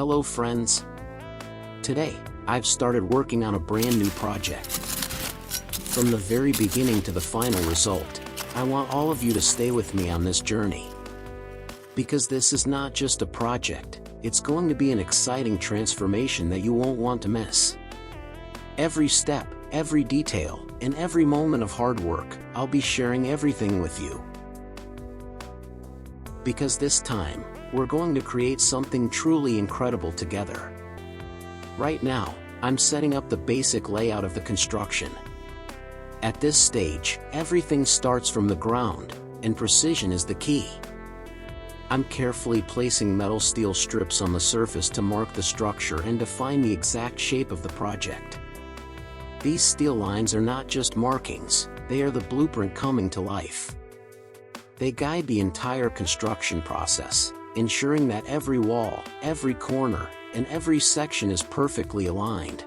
Hello friends. Today, I've started working on a brand new project. From the very beginning to the final result, I want all of you to stay with me on this journey. Because this is not just a project, it's going to be an exciting transformation that you won't want to miss. Every step, every detail, and every moment of hard work, I'll be sharing everything with you. Because this time, we're going to create something truly incredible together. Right now, I'm setting up the basic layout of the construction. At this stage, everything starts from the ground, and precision is the key. I'm carefully placing metal steel strips on the surface to mark the structure and define the exact shape of the project. These steel lines are not just markings, they are the blueprint coming to life. They guide the entire construction process, ensuring that every wall, every corner, and every section is perfectly aligned.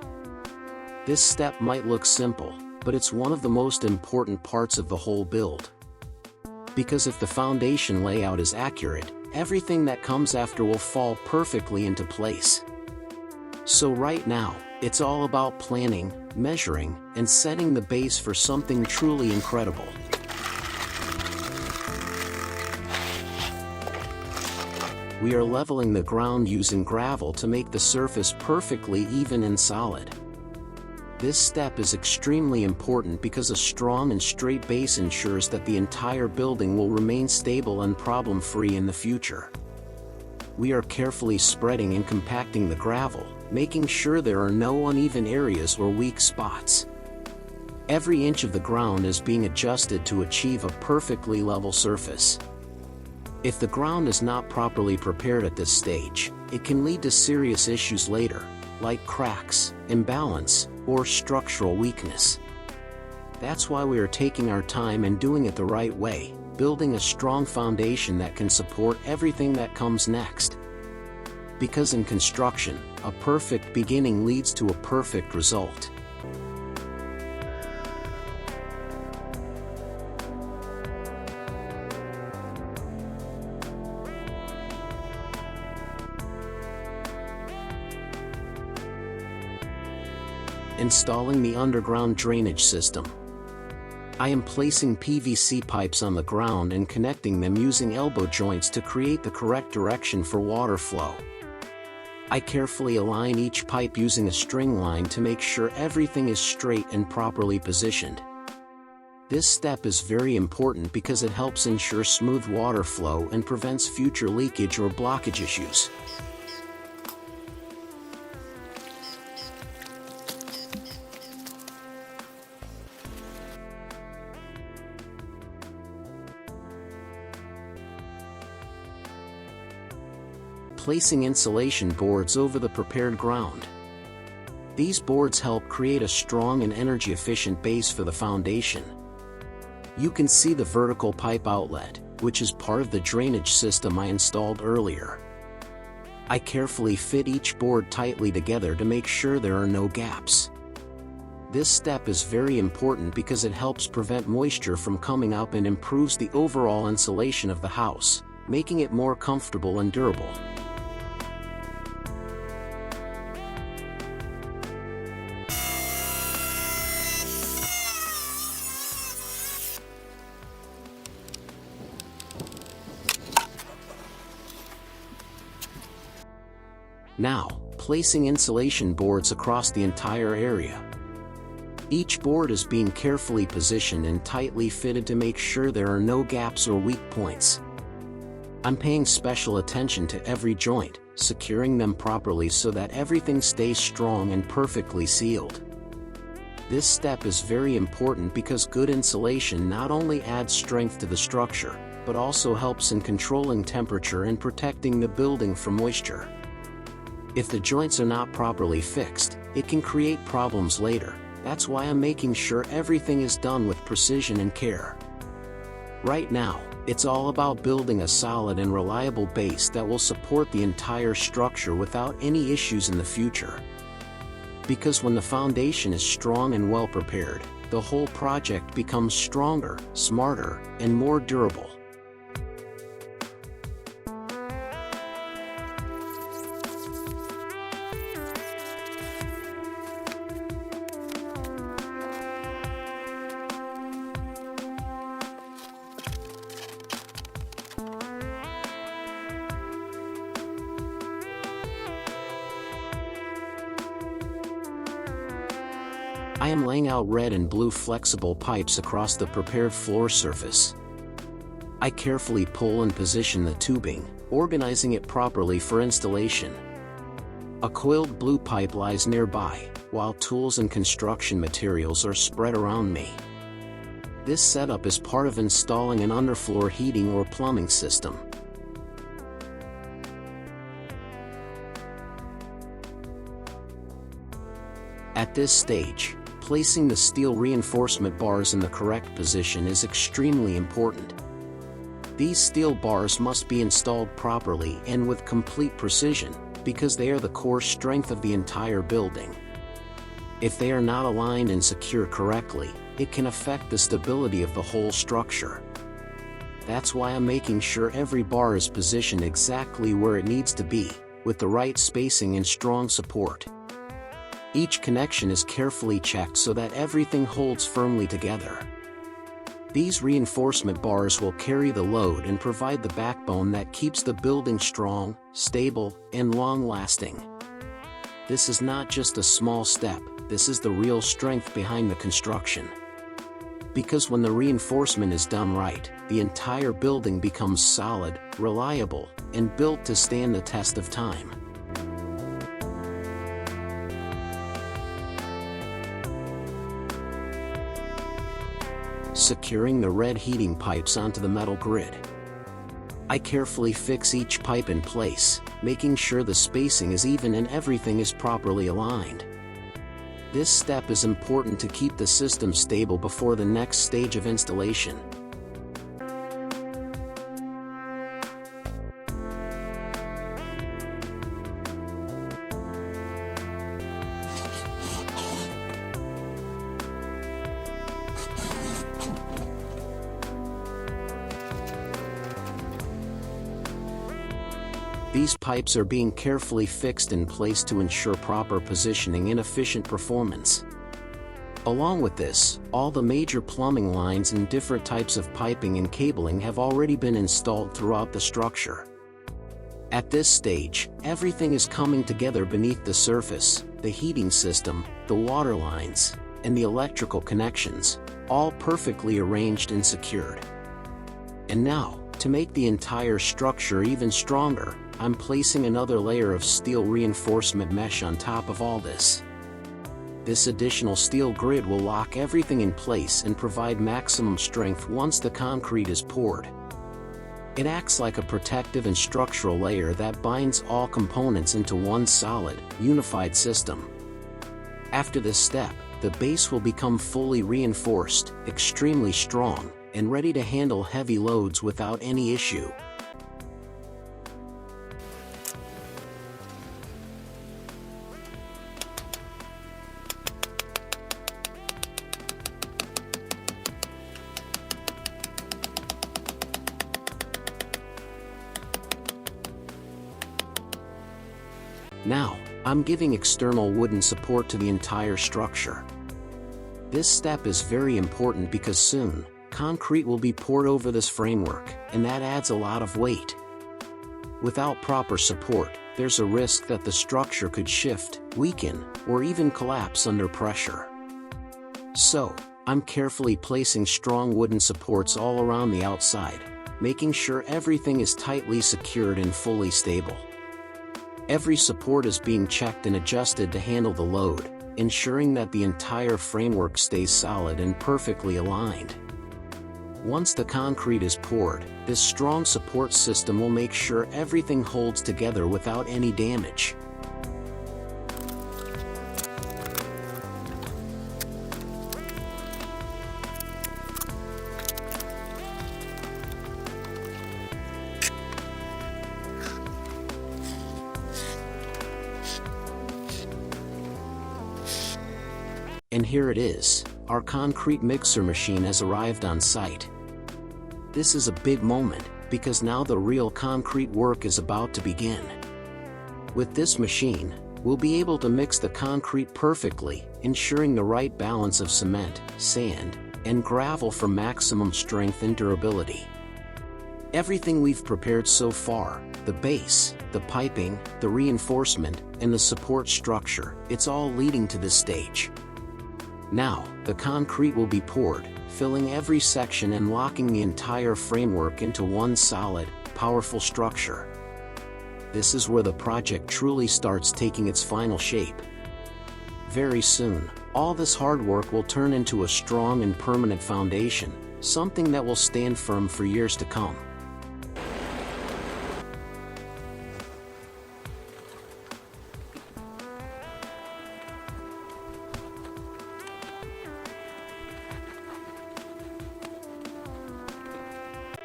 This step might look simple, but it's one of the most important parts of the whole build. Because if the foundation layout is accurate, everything that comes after will fall perfectly into place. So right now, it's all about planning, measuring, and setting the base for something truly incredible. We are leveling the ground using gravel to make the surface perfectly even and solid. This step is extremely important because a strong and straight base ensures that the entire building will remain stable and problem-free in the future. We are carefully spreading and compacting the gravel, making sure there are no uneven areas or weak spots. Every inch of the ground is being adjusted to achieve a perfectly level surface. If the ground is not properly prepared at this stage, it can lead to serious issues later, like cracks, imbalance, or structural weakness. That's why we are taking our time and doing it the right way, building a strong foundation that can support everything that comes next. Because in construction, a perfect beginning leads to a perfect result. Installing the underground drainage system. I am placing PVC pipes on the ground and connecting them using elbow joints to create the correct direction for water flow. I carefully align each pipe using a string line to make sure everything is straight and properly positioned. This step is very important because it helps ensure smooth water flow and prevents future leakage or blockage issues. Placing insulation boards over the prepared ground. These boards help create a strong and energy-efficient base for the foundation. You can see the vertical pipe outlet, which is part of the drainage system I installed earlier. I carefully fit each board tightly together to make sure there are no gaps. This step is very important because it helps prevent moisture from coming up and improves the overall insulation of the house, making it more comfortable and durable. Now, placing insulation boards across the entire area. Each board is being carefully positioned and tightly fitted to make sure there are no gaps or weak points. I'm paying special attention to every joint, securing them properly so that everything stays strong and perfectly sealed. This step is very important because good insulation not only adds strength to the structure, but also helps in controlling temperature and protecting the building from moisture. If the joints are not properly fixed, it can create problems later. That's why I'm making sure everything is done with precision and care. Right now, it's all about building a solid and reliable base that will support the entire structure without any issues in the future. Because when the foundation is strong and well prepared, the whole project becomes stronger, smarter, and more durable. I am laying out red and blue flexible pipes across the prepared floor surface. I carefully pull and position the tubing, organizing it properly for installation. A coiled blue pipe lies nearby, while tools and construction materials are spread around me. This setup is part of installing an underfloor heating or plumbing system. At this stage, placing the steel reinforcement bars in the correct position is extremely important. These steel bars must be installed properly and with complete precision, because they are the core strength of the entire building. If they are not aligned and secure correctly, it can affect the stability of the whole structure. That's why I'm making sure every bar is positioned exactly where it needs to be, with the right spacing and strong support. Each connection is carefully checked so that everything holds firmly together. These reinforcement bars will carry the load and provide the backbone that keeps the building strong, stable, and long-lasting. This is not just a small step, this is the real strength behind the construction. Because when the reinforcement is done right, the entire building becomes solid, reliable, and built to stand the test of time. Securing the red heating pipes onto the metal grid. I carefully fix each pipe in place, making sure the spacing is even and everything is properly aligned. This step is important to keep the system stable before the next stage of installation. These pipes are being carefully fixed in place to ensure proper positioning and efficient performance. Along with this, all the major plumbing lines and different types of piping and cabling have already been installed throughout the structure. At this stage, everything is coming together beneath the surface: the heating system, the water lines, and the electrical connections, all perfectly arranged and secured. And now, to make the entire structure even stronger, I'm placing another layer of steel reinforcement mesh on top of all this. This additional steel grid will lock everything in place and provide maximum strength once the concrete is poured. It acts like a protective and structural layer that binds all components into one solid, unified system. After this step, the base will become fully reinforced, extremely strong, and ready to handle heavy loads without any issue. Now, I'm giving external wooden support to the entire structure. This step is very important because soon, concrete will be poured over this framework, and that adds a lot of weight. Without proper support, there's a risk that the structure could shift, weaken, or even collapse under pressure. So, I'm carefully placing strong wooden supports all around the outside, making sure everything is tightly secured and fully stable. Every support is being checked and adjusted to handle the load, ensuring that the entire framework stays solid and perfectly aligned. Once the concrete is poured, this strong support system will make sure everything holds together without any damage. And here it is, our concrete mixer machine has arrived on site. This is a big moment, because now the real concrete work is about to begin. With this machine, we'll be able to mix the concrete perfectly, ensuring the right balance of cement, sand, and gravel for maximum strength and durability. Everything we've prepared so far, the base, the piping, the reinforcement, and the support structure, it's all leading to this stage. Now, the concrete will be poured, filling every section and locking the entire framework into one solid, powerful structure. This is where the project truly starts taking its final shape. Very soon, all this hard work will turn into a strong and permanent foundation, something that will stand firm for years to come.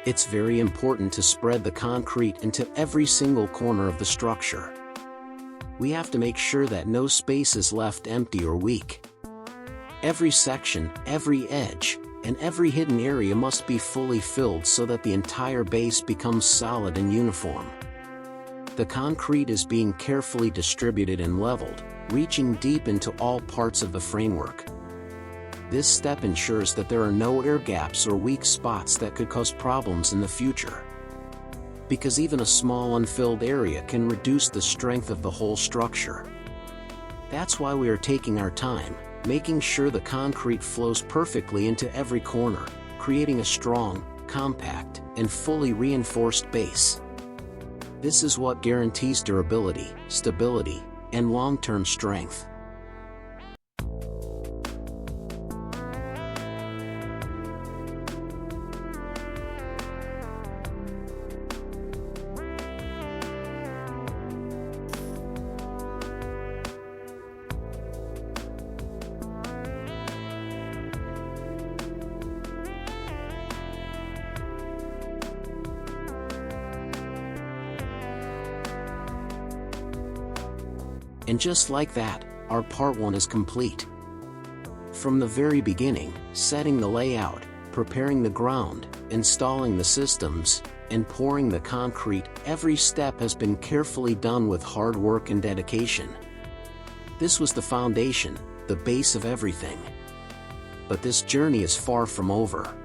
It's very important to spread the concrete into every single corner of the structure. We have to make sure that no space is left empty or weak. Every section, every edge, and every hidden area must be fully filled so that the entire base becomes solid and uniform. The concrete is being carefully distributed and leveled, reaching deep into all parts of the framework. This step ensures that there are no air gaps or weak spots that could cause problems in the future. Because even a small unfilled area can reduce the strength of the whole structure. That's why we are taking our time, making sure the concrete flows perfectly into every corner, creating a strong, compact, and fully reinforced base. This is what guarantees durability, stability, and long-term strength. And just like that, our part 1 is complete. From the very beginning, setting the layout, preparing the ground, installing the systems, and pouring the concrete, every step has been carefully done with hard work and dedication. This was the foundation, the base of everything. But this journey is far from over.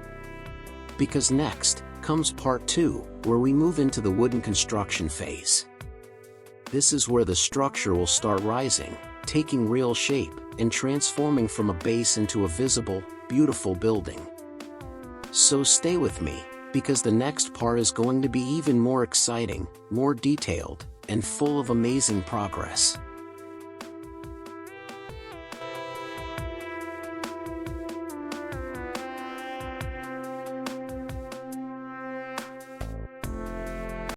Because next comes part 2, where we move into the wooden construction phase. This is where the structure will start rising, taking real shape, and transforming from a base into a visible, beautiful building. So stay with me, because the next part is going to be even more exciting, more detailed, and full of amazing progress.